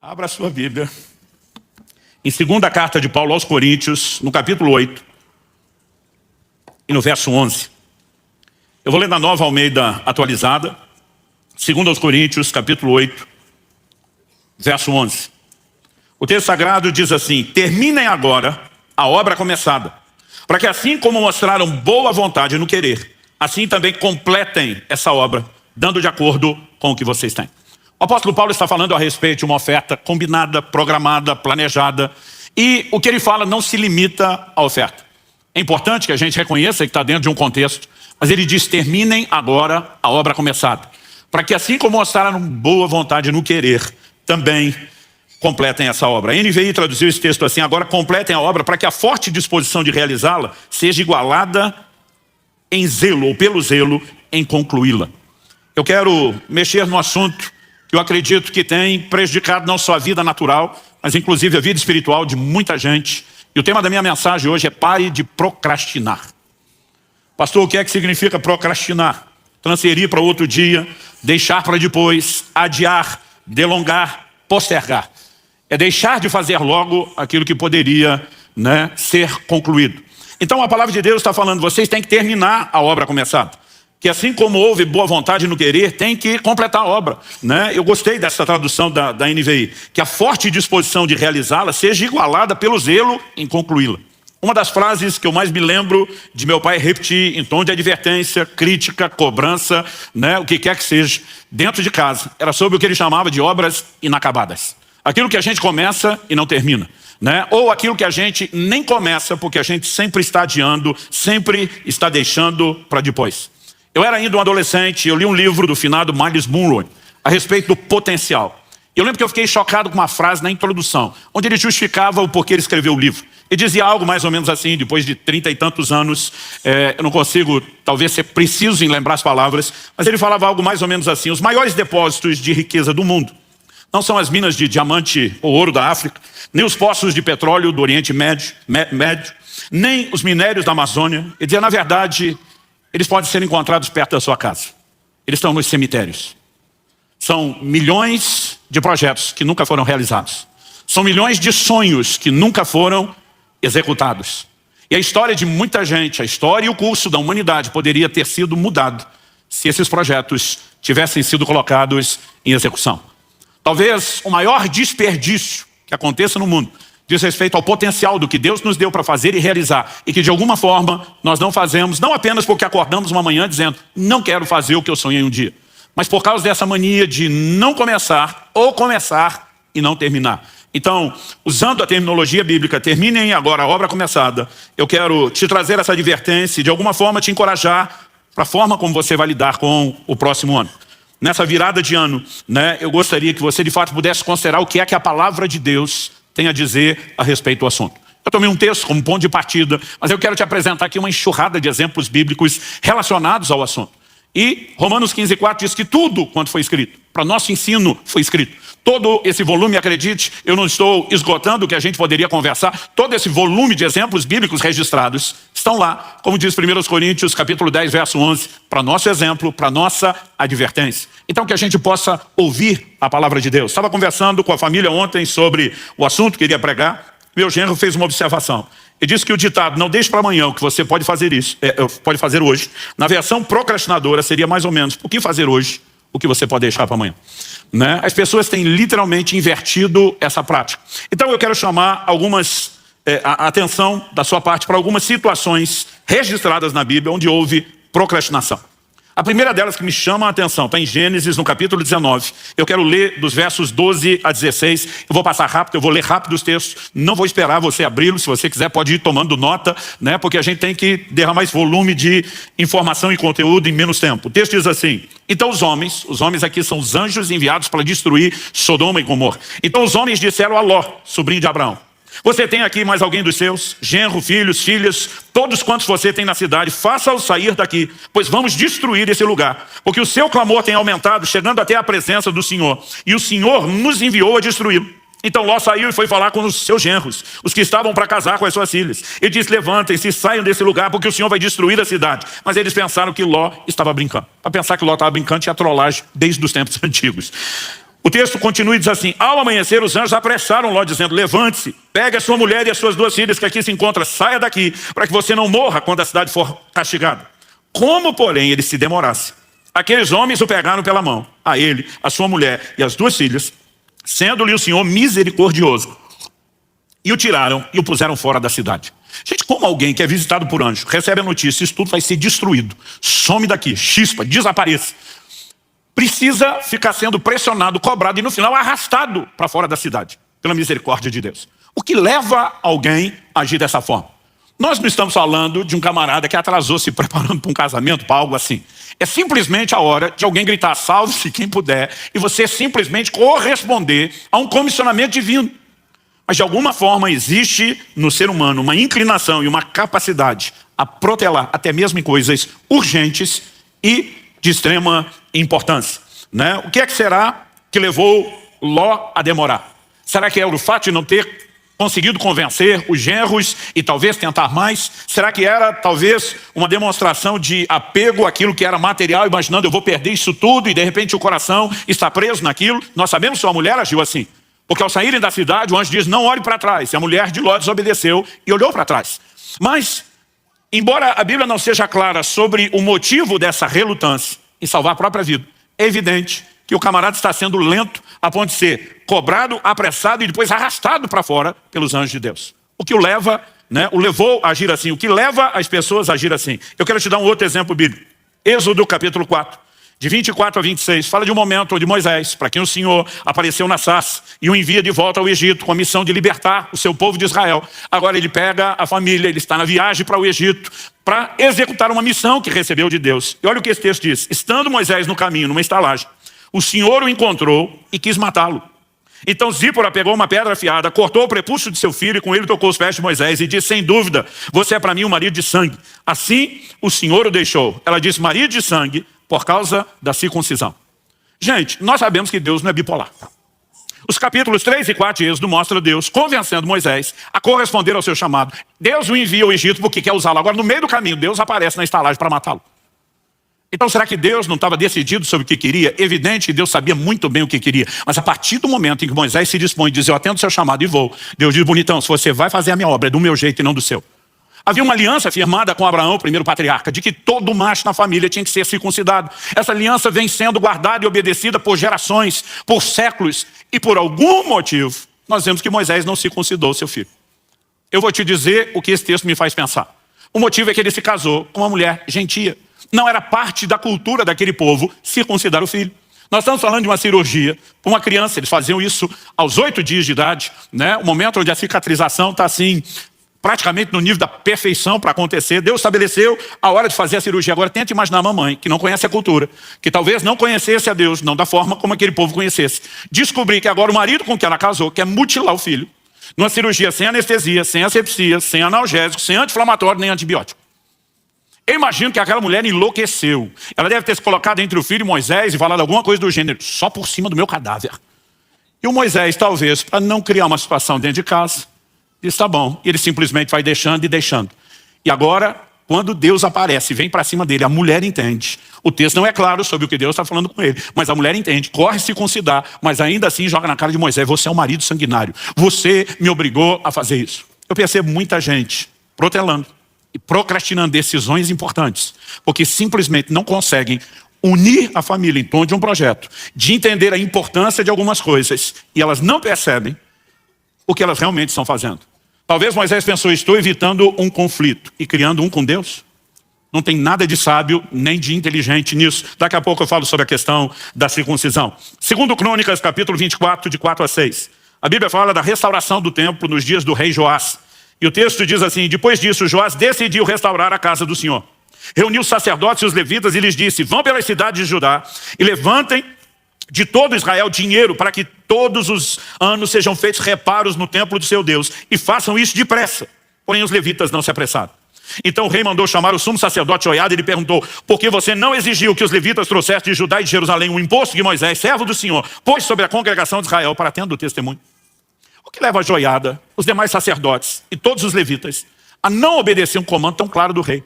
Abra a sua Bíblia. Em segunda carta de Paulo aos Coríntios, no capítulo 8, e no verso 11. Eu vou ler na Nova Almeida atualizada. Segunda aos Coríntios, capítulo 8, verso 11. O texto sagrado diz assim: terminem agora a obra começada, para que assim como mostraram boa vontade no querer, assim também completem essa obra, dando de acordo com o que vocês têm. O apóstolo Paulo está falando a respeito de uma oferta combinada, programada, planejada. E o que ele fala não se limita à oferta. É importante que a gente reconheça que está dentro de um contexto, mas ele diz: terminem agora a obra começada, para que assim como mostraram boa vontade no querer, também completem essa obra. A NVI traduziu esse texto assim: agora completem a obra para que a forte disposição de realizá-la seja igualada em zelo, ou pelo zelo, em concluí-la. Eu quero mexer no assunto que eu acredito que tem prejudicado não só a vida natural, mas inclusive a vida espiritual de muita gente. E o tema da minha mensagem hoje é: pare de procrastinar. Pastor, o que é que significa procrastinar? Transferir para outro dia, deixar para depois, adiar, delongar, postergar. É deixar de fazer logo aquilo que poderia, ser concluído. Então a palavra de Deus está falando: vocês têm que terminar a obra começada. Que assim como houve boa vontade no querer, tem que completar a obra. Eu gostei dessa tradução da NVI. Que a forte disposição de realizá-la seja igualada pelo zelo em concluí-la. Uma das frases que eu mais me lembro de meu pai repetir em tom de advertência, crítica, cobrança, o que quer que seja, dentro de casa, era sobre o que ele chamava de obras inacabadas. Aquilo que a gente começa e não termina. Ou aquilo que a gente nem começa porque a gente sempre está adiando, sempre está deixando para depois. Eu era ainda um adolescente, eu li um livro do finado Miles Monroe a respeito do potencial. Eu lembro que eu fiquei chocado com uma frase na introdução, onde ele justificava o porquê ele escreveu o livro. Ele dizia algo mais ou menos assim: depois de 30 e tantos anos, eu não consigo talvez ser preciso em lembrar as palavras, mas ele falava algo mais ou menos assim: os maiores depósitos de riqueza do mundo não são as minas de diamante ou ouro da África, nem os poços de petróleo do Oriente Médio, nem os minérios da Amazônia. Ele dizia: na verdade, eles podem ser encontrados perto da sua casa. Eles estão nos cemitérios. São milhões de projetos que nunca foram realizados. São milhões de sonhos que nunca foram executados. E a história de muita gente, a história e o curso da humanidade poderia ter sido mudado se esses projetos tivessem sido colocados em execução. Talvez o maior desperdício que aconteça no mundo diz respeito ao potencial do que Deus nos deu para fazer e realizar, e que de alguma forma nós não fazemos, não apenas porque acordamos uma manhã dizendo: não quero fazer o que eu sonhei um dia, mas por causa dessa mania de não começar, ou começar e não terminar. Então, usando a terminologia bíblica, terminem agora a obra começada, eu quero te trazer essa advertência e de alguma forma te encorajar para a forma como você vai lidar com o próximo ano. Nessa virada de ano, eu gostaria que você de fato pudesse considerar o que é que a palavra de Deus tem a dizer a respeito do assunto. Eu tomei um texto como ponto de partida, mas eu quero te apresentar aqui uma enxurrada de exemplos bíblicos relacionados ao assunto. E Romanos 15:4 diz que tudo quanto foi escrito, para nosso ensino foi escrito. Todo esse volume, acredite, eu não estou esgotando o que a gente poderia conversar, todo esse volume de exemplos bíblicos registrados estão lá, como diz 1 Coríntios capítulo 10, verso 11, para nosso exemplo, para nossa advertência. Então que a gente possa ouvir a palavra de Deus. Estava conversando com a família ontem sobre o assunto que iria pregar. Meu genro fez uma observação. Ele disse que o ditado "não deixe para amanhã o que você pode fazer pode fazer hoje", na versão procrastinadora seria mais ou menos: por que fazer hoje o que você pode deixar para amanhã? As pessoas têm literalmente invertido essa prática. Então eu quero chamar a atenção da sua parte para algumas situações registradas na Bíblia onde houve procrastinação. A primeira delas que me chama a atenção está em Gênesis, no capítulo 19. Eu quero ler dos versos 12 a 16. Eu vou passar rápido, eu vou ler rápido os textos. Não vou esperar você abri-lo. Se você quiser, pode ir tomando nota, porque a gente tem que derramar esse volume de informação e conteúdo em menos tempo. O texto diz assim: então os homens aqui são os anjos enviados para destruir Sodoma e Gomorra. Então os homens disseram a Ló, sobrinho de Abraão: você tem aqui mais alguém dos seus, genro, filhos, filhas, todos quantos você tem na cidade, faça-os sair daqui, pois vamos destruir esse lugar, porque o seu clamor tem aumentado, chegando até a presença do Senhor, e o Senhor nos enviou a destruí-lo. Então Ló saiu e foi falar com os seus genros, os que estavam para casar com as suas filhas. Ele disse: levantem-se e saiam desse lugar, porque o Senhor vai destruir a cidade. Mas eles pensaram que Ló estava brincando. Para pensar que Ló estava brincando, tinha trollagem desde os tempos antigos. O texto continua e diz assim: ao amanhecer os anjos apressaram Ló, dizendo: levante-se, pegue a sua mulher e as suas 2 filhas que aqui se encontram, saia daqui, para que você não morra quando a cidade for castigada. Como, porém, ele se demorasse, aqueles homens o pegaram pela mão, a ele, a sua mulher e as 2 filhas, sendo-lhe o Senhor misericordioso, e o tiraram e o puseram fora da cidade. Gente, como alguém que é visitado por anjo recebe a notícia, isso tudo vai ser destruído, some daqui, chispa, desapareça, precisa ficar sendo pressionado, cobrado e no final arrastado para fora da cidade, pela misericórdia de Deus. O que leva alguém a agir dessa forma? Nós não estamos falando de um camarada que atrasou se preparando para um casamento, para algo assim. É simplesmente a hora de alguém gritar: salve-se quem puder, e você simplesmente corresponder a um comissionamento divino. Mas de alguma forma existe no ser humano uma inclinação e uma capacidade a protelar até mesmo em coisas urgentes e de extrema importância, né? O que é que será que levou Ló a demorar? Será que era o fato de não ter conseguido convencer os genros e talvez tentar mais? Será que era talvez uma demonstração de apego àquilo que era material, imaginando: eu vou perder isso tudo, e de repente o coração está preso naquilo? Nós sabemos que a mulher agiu assim, porque ao saírem da cidade o anjo diz: não olhe para trás, e a mulher de Ló desobedeceu e olhou para trás. Mas, embora a Bíblia não seja clara sobre o motivo dessa relutância em salvar a própria vida, é evidente que o camarada está sendo lento a ponto de ser cobrado, apressado e depois arrastado para fora pelos anjos de Deus. O que o leva, né, o levou a agir assim, o que leva as pessoas a agir assim. Eu quero te dar um outro exemplo bíblico. Êxodo capítulo 4, de 24 a 26, fala de um momento onde Moisés, para quem o Senhor apareceu na sarça e o envia de volta ao Egito com a missão de libertar o seu povo de Israel. Agora ele pega a família, ele está na viagem para o Egito para executar uma missão que recebeu de Deus. E olha o que esse texto diz: estando Moisés no caminho, numa estalagem, o Senhor o encontrou e quis matá-lo. Então Zípora pegou uma pedra afiada, cortou o prepúcio de seu filho e com ele tocou os pés de Moisés e disse: sem dúvida, você é para mim um marido de sangue. Assim o Senhor o deixou. Ela disse: marido de sangue, por causa da circuncisão. Gente, nós sabemos que Deus não é bipolar. Os capítulos 3 e 4 de Êxodo mostram Deus convencendo Moisés a corresponder ao seu chamado. Deus o envia ao Egito porque quer usá-lo. Agora, no meio do caminho, Deus aparece na estalagem para matá-lo. Então será que Deus não estava decidido sobre o que queria? Evidente que Deus sabia muito bem o que queria. Mas a partir do momento em que Moisés se dispõe e diz: eu atendo o seu chamado e vou, Deus diz: bonitão, se você vai fazer a minha obra, é do meu jeito e não do seu. Havia uma aliança firmada com Abraão, o primeiro patriarca, de que todo macho na família tinha que ser circuncidado. Essa aliança vem sendo guardada e obedecida por gerações, por séculos. E por algum motivo, nós vemos que Moisés não circuncidou seu filho. Eu vou te dizer o que esse texto me faz pensar. O motivo é que ele se casou com uma mulher gentia. Não era parte da cultura daquele povo circuncidar o filho. Nós estamos falando de uma cirurgia para uma criança. Eles faziam isso aos 8 dias de idade, né? O momento onde a cicatrização está assim, praticamente no nível da perfeição para acontecer. Deus estabeleceu a hora de fazer a cirurgia. Agora tente imaginar a mamãe, que não conhece a cultura, que talvez não conhecesse a Deus, não da forma como aquele povo conhecesse. Descobrir que agora o marido com quem ela casou quer mutilar o filho, numa cirurgia sem anestesia, sem asepsia, sem analgésico, sem anti-inflamatório nem antibiótico. Eu imagino que aquela mulher enlouqueceu. Ela deve ter se colocado entre o filho e Moisés e falado alguma coisa do gênero: só por cima do meu cadáver. E o Moisés, talvez, para não criar uma situação dentro de casa, diz: tá bom. E ele simplesmente vai deixando e deixando. E agora, quando Deus aparece e vem para cima dele, a mulher entende. O texto não é claro sobre o que Deus está falando com ele, mas a mulher entende, corre circuncidar, mas ainda assim joga na cara de Moisés: você é um marido sanguinário, você me obrigou a fazer isso. Eu percebo muita gente protelando e procrastinando decisões importantes, porque simplesmente não conseguem unir a família em torno de um projeto, de entender a importância de algumas coisas, e elas não percebem o que elas realmente estão fazendo. Talvez Moisés pensou: estou evitando um conflito e criando um com Deus. Não tem nada de sábio nem de inteligente nisso. Daqui a pouco eu falo sobre a questão da circuncisão. Segundo Crônicas, capítulo 24, de 4 a 6. A Bíblia fala da restauração do templo nos dias do rei Joás. E o texto diz assim: depois disso, Joás decidiu restaurar a casa do Senhor. Reuniu os sacerdotes e os levitas e lhes disse: vão pelas cidades de Judá e levantem de todo Israel dinheiro para que todos os anos sejam feitos reparos no templo do seu Deus. E façam isso depressa. Porém os levitas não se apressaram. Então o rei mandou chamar o sumo sacerdote Joiada e lhe perguntou: por que você não exigiu que os levitas trouxessem de Judá e de Jerusalém o imposto que Moisés, servo do Senhor, pôs sobre a congregação de Israel para tendo o testemunho? O que leva a Joiada, os demais sacerdotes e todos os levitas a não obedecer um comando tão claro do rei?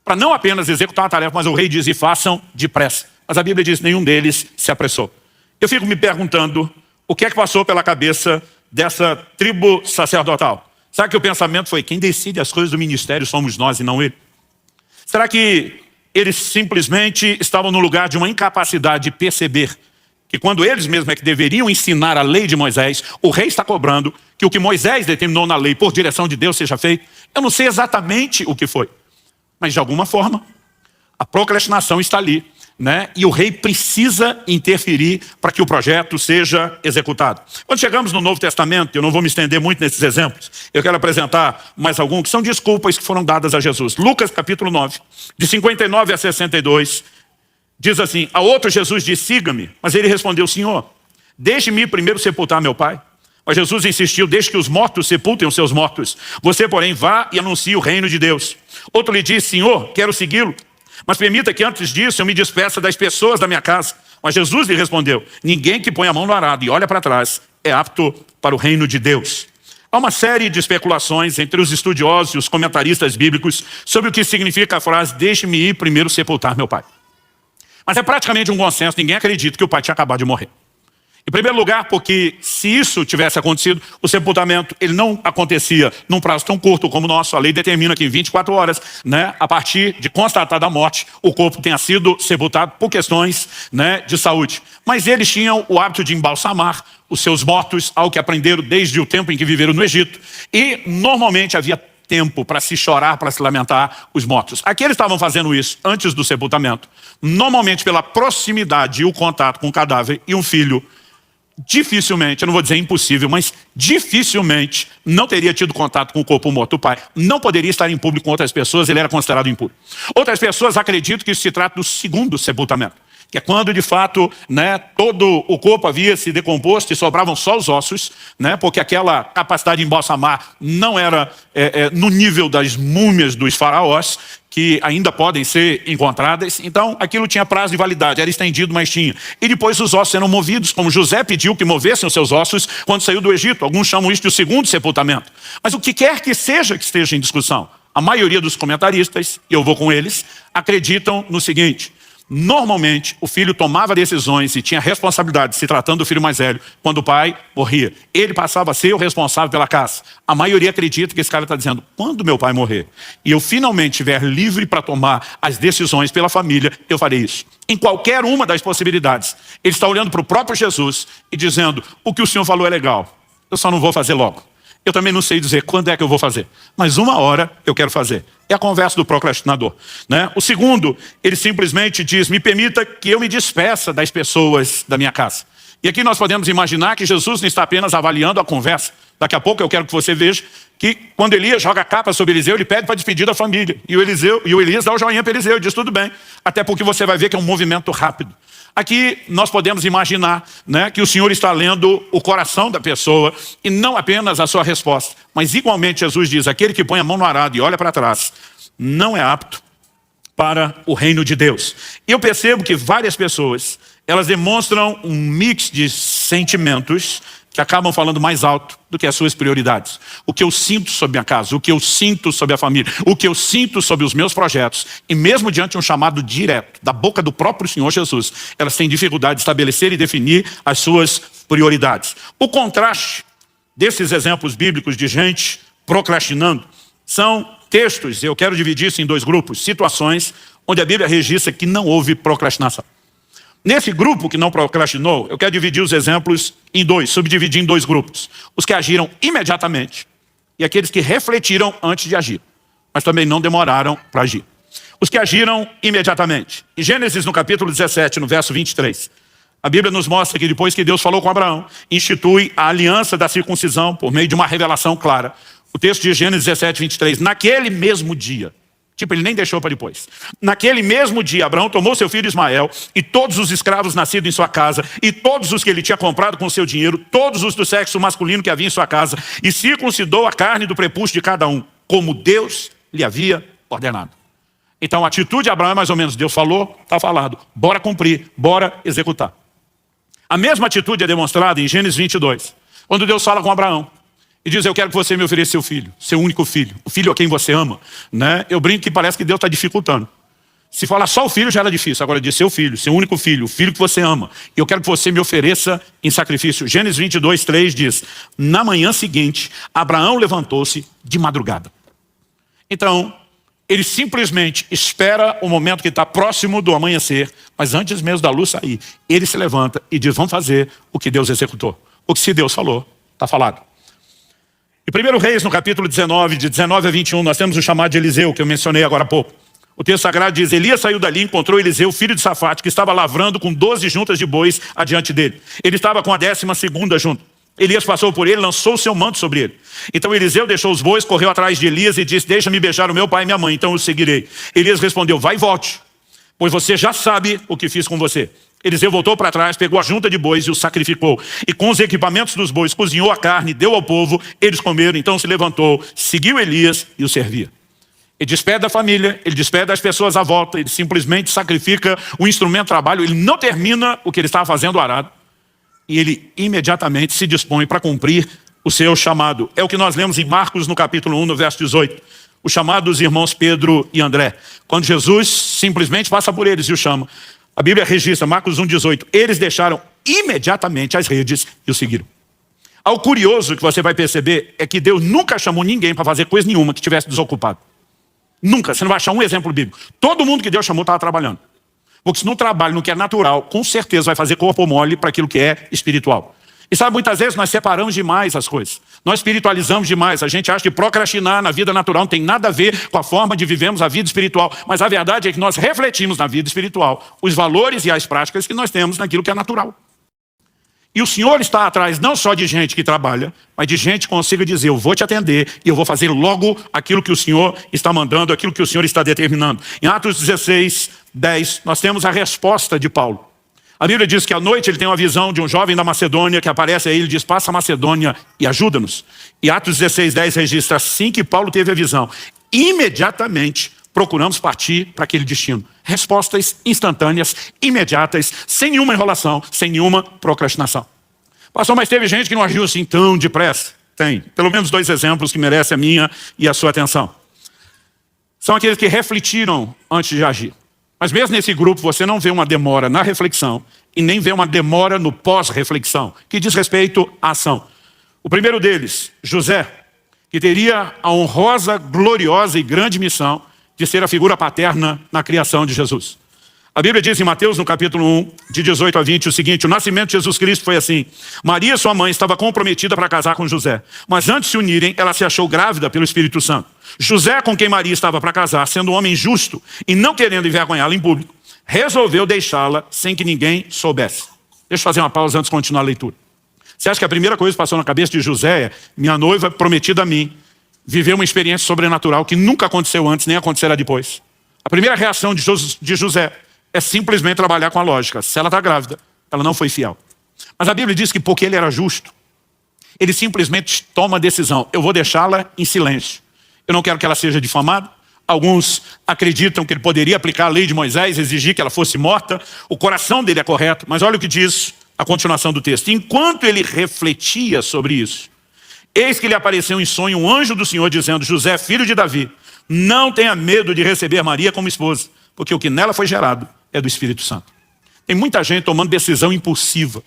Para não apenas executar a tarefa, mas o rei diz: e façam depressa. Mas a Bíblia diz: nenhum deles se apressou. Eu fico me perguntando o que é que passou pela cabeça dessa tribo sacerdotal. Será que o pensamento foi: quem decide as coisas do ministério somos nós e não ele? Será que eles simplesmente estavam no lugar de uma incapacidade de perceber que quando eles mesmos é que deveriam ensinar a lei de Moisés, o rei está cobrando que o que Moisés determinou na lei por direção de Deus seja feito? Eu não sei exatamente o que foi, mas de alguma forma a procrastinação está ali, né? E o rei precisa interferir para que o projeto seja executado. Quando chegamos no Novo Testamento, eu não vou me estender muito nesses exemplos, eu quero apresentar mais alguns que são desculpas que foram dadas a Jesus. Lucas capítulo 9, de 59 a 62, diz assim: a outro Jesus disse: siga-me. Mas ele respondeu: Senhor, deixe-me primeiro sepultar meu pai. Mas Jesus insistiu: deixe que os mortos sepultem os seus mortos. Você, porém, vá e anuncie o reino de Deus. Outro lhe disse: Senhor, quero segui-lo, mas permita que antes disso eu me despeça das pessoas da minha casa. Mas Jesus lhe respondeu: ninguém que põe a mão no arado e olha para trás é apto para o reino de Deus. Há uma série de especulações entre os estudiosos e os comentaristas bíblicos sobre o que significa a frase: deixe-me ir primeiro sepultar meu pai. Mas é praticamente um consenso, ninguém acredita que o pai tinha acabado de morrer. Em primeiro lugar, porque se isso tivesse acontecido, o sepultamento ele não acontecia num prazo tão curto como o nosso. A lei determina que em 24 horas, né, a partir de constatada a morte, o corpo tenha sido sepultado por questões, né, de saúde. Mas eles tinham o hábito de embalsamar os seus mortos, algo que aprenderam desde o tempo em que viveram no Egito. E normalmente havia tempo para se chorar, para se lamentar os mortos. Aqui eles estavam fazendo isso antes do sepultamento. Normalmente pela proximidade e o contato com o cadáver, e um filho dificilmente, eu não vou dizer impossível, mas dificilmente não teria tido contato com o corpo morto. O pai não poderia estar em público com outras pessoas, ele era considerado impuro. Outras pessoas acreditam que isso se trata do segundo sepultamento, que é quando de fato, né, todo o corpo havia se decomposto e sobravam só os ossos, né, porque aquela capacidade de embalsamar não era no nível das múmias dos faraós, que ainda podem ser encontradas. Então aquilo tinha prazo de validade, era estendido, mas tinha. E depois os ossos eram movidos, como José pediu que movessem os seus ossos quando saiu do Egito. Alguns chamam isso de o segundo sepultamento. Mas o que quer que seja que esteja em discussão, a maioria dos comentaristas, e eu vou com eles, acreditam no seguinte: normalmente o filho tomava decisões e tinha responsabilidade, se tratando do filho mais velho, quando o pai morria. Ele passava a ser o responsável pela casa. A maioria acredita que esse cara está dizendo: quando meu pai morrer e eu finalmente estiver livre para tomar as decisões pela família, eu farei isso. Em qualquer uma das possibilidades, ele está olhando para o próprio Jesus e dizendo: o que o Senhor falou é legal, eu só não vou fazer logo. Eu também não sei dizer quando é que eu vou fazer, mas uma hora eu quero fazer. É a conversa do procrastinador, né? O segundo, ele simplesmente diz: me permita que eu me despeça das pessoas da minha casa. E aqui nós podemos imaginar que Jesus não está apenas avaliando a conversa. Daqui a pouco eu quero que você veja que quando Elias joga a capa sobre Eliseu, ele pede para despedir da família. E o Elias dá o joinha para Eliseu e diz: tudo bem. Até porque você vai ver que é um movimento rápido. Aqui nós podemos imaginar, né, que o Senhor está lendo o coração da pessoa e não apenas a sua resposta. Mas igualmente Jesus diz: aquele que põe a mão no arado e olha para trás não é apto para o reino de Deus. E eu percebo que várias pessoas, elas demonstram um mix de sentimentos que acabam falando mais alto do que as suas prioridades. O que eu sinto sobre minha casa, o que eu sinto sobre a família, o que eu sinto sobre os meus projetos. E mesmo diante de um chamado direto da boca do próprio Senhor Jesus, elas têm dificuldade de estabelecer e definir as suas prioridades. O contraste desses exemplos bíblicos de gente procrastinando são textos, eu quero dividir isso em dois grupos, situações onde a Bíblia registra que não houve procrastinação. Nesse grupo que não procrastinou, eu quero dividir os exemplos em dois, subdividir em dois grupos. Os que agiram imediatamente e aqueles que refletiram antes de agir, mas também não demoraram para agir. Os que agiram imediatamente. Em Gênesis, no capítulo 17, no verso 23, a Bíblia nos mostra que depois que Deus falou com Abraão, institui a aliança da circuncisão por meio de uma revelação clara. O texto de Gênesis 17, 23, naquele mesmo dia, tipo, ele nem deixou para depois. Naquele mesmo dia, Abraão tomou seu filho Ismael e todos os escravos nascidos em sua casa e todos os que ele tinha comprado com seu dinheiro, todos os do sexo masculino que havia em sua casa, e circuncidou a carne do prepúcio de cada um, como Deus lhe havia ordenado. Então a atitude de Abraão é mais ou menos: Deus falou, está falado, bora cumprir, bora executar. A mesma atitude é demonstrada em Gênesis 22, quando Deus fala com Abraão e diz: eu quero que você me ofereça seu filho, seu único filho, o filho a quem você ama, né? Eu brinco que parece que Deus está dificultando. Se falar só o filho já era difícil, agora de seu filho, seu único filho, o filho que você ama. E eu quero que você me ofereça em sacrifício. Gênesis 22, 3 diz, na manhã seguinte, Abraão levantou-se de madrugada. Então, ele simplesmente espera o momento que está próximo do amanhecer, mas antes mesmo da luz sair, ele se levanta e diz, vamos fazer o que Deus executou. O que se Deus falou, está falado. Em 1 Reis, no capítulo 19, de 19 a 21, nós temos o chamado de Eliseu, que eu mencionei agora há pouco. O texto sagrado diz, Elias saiu dali e encontrou Eliseu, filho de Safate, que estava lavrando com 12 juntas de bois adiante dele. Ele estava com a 12ª junta. Elias passou por ele, lançou o seu manto sobre ele. Então Eliseu deixou os bois, correu atrás de Elias e disse, deixa-me beijar o meu pai e minha mãe, então eu seguirei. Elias respondeu, vai e volte, pois você já sabe o que fiz com você. Eliseu voltou para trás, pegou a junta de bois e os sacrificou. E com os equipamentos dos bois, cozinhou a carne, deu ao povo, eles comeram, então se levantou, seguiu Elias e o servia. Ele despede a família, ele despede as pessoas à volta, ele simplesmente sacrifica o instrumento de trabalho, ele não termina o que ele estava fazendo o arado, e ele imediatamente se dispõe para cumprir o seu chamado. É o que nós lemos em Marcos, no capítulo 1, no verso 18. O chamado dos irmãos Pedro e André. Quando Jesus simplesmente passa por eles e o chama, a Bíblia registra, Marcos 1, 18, eles deixaram imediatamente as redes e o seguiram. Algo curioso que você vai perceber é que Deus nunca chamou ninguém para fazer coisa nenhuma que estivesse desocupado. Nunca, você não vai achar um exemplo bíblico. Todo mundo que Deus chamou estava trabalhando. Porque se não trabalha no que é natural, com certeza vai fazer corpo mole para aquilo que é espiritual. E sabe, muitas vezes nós separamos demais as coisas. Nós espiritualizamos demais. A gente acha que procrastinar na vida natural não tem nada a ver com a forma de vivermos a vida espiritual. Mas a verdade é que nós refletimos na vida espiritual os valores e as práticas que nós temos naquilo que é natural. E o Senhor está atrás não só de gente que trabalha, mas de gente que consiga dizer, eu vou te atender e eu vou fazer logo aquilo que o Senhor está mandando, aquilo que o Senhor está determinando. Em Atos 16, 10, nós temos a resposta de Paulo. A Bíblia diz que à noite ele tem uma visão de um jovem da Macedônia que aparece a ele e diz, passa a Macedônia e ajuda-nos. E Atos 16, 10 registra, assim que Paulo teve a visão, imediatamente procuramos partir para aquele destino. Respostas instantâneas, imediatas, sem nenhuma enrolação, sem nenhuma procrastinação. Pastor, mas teve gente que não agiu assim tão depressa? Tem. Pelo menos 2 exemplos que merecem a minha e a sua atenção. São aqueles que refletiram antes de agir. Mas mesmo nesse grupo você não vê uma demora na reflexão e nem vê uma demora no pós-reflexão, que diz respeito à ação. O primeiro deles, José, que teria a honrosa, gloriosa e grande missão de ser a figura paterna na criação de Jesus. A Bíblia diz em Mateus, no capítulo 1, de 18 a 20, o seguinte, o nascimento de Jesus Cristo foi assim. Maria, sua mãe, estava comprometida para casar com José, mas antes de se unirem, ela se achou grávida pelo Espírito Santo. José, com quem Maria estava para casar, sendo um homem justo e não querendo envergonhá-la em público, resolveu deixá-la sem que ninguém soubesse. Deixa eu fazer uma pausa antes de continuar a leitura. Você acha que a primeira coisa que passou na cabeça de José é, minha noiva prometida a mim, viveu uma experiência sobrenatural que nunca aconteceu antes, nem acontecerá depois. A primeira reação de José é simplesmente trabalhar com a lógica. Se ela está grávida, ela não foi fiel. Mas a Bíblia diz que porque ele era justo, ele simplesmente toma a decisão. Eu vou deixá-la em silêncio. Eu não quero que ela seja difamada. Alguns acreditam que ele poderia aplicar a lei de Moisés, exigir que ela fosse morta. O coração dele é correto. Mas olha o que diz a continuação do texto. Enquanto ele refletia sobre isso, eis que lhe apareceu em sonho um anjo do Senhor dizendo, José, filho de Davi, não tenha medo de receber Maria como esposa, porque o que nela foi gerado é do Espírito Santo. Tem muita gente tomando decisão impulsiva,